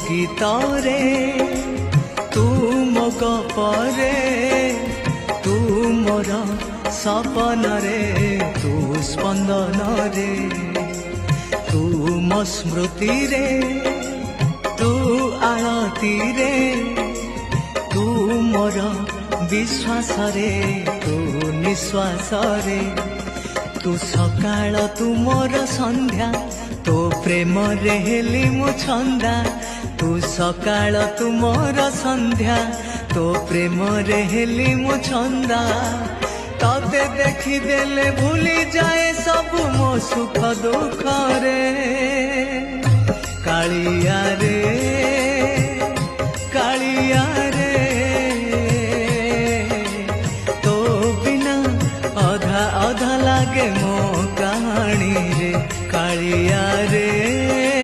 गीतरे तू मो गपरे तू मोर सपन रे तू स्पंदन रे तू मो स्मृति रे तू आळती रे तू मोर विश्वास रे तू निश्वास रे तू सकाळ तू मोर संध्या तो प्रेम रे हेली मु छंदा तू सकाळ तू मोर संध्या तो प्रेम रे हेली मु छंदा तते देखी देले भूली जाए सब मो सुख दुख रे कालिया रे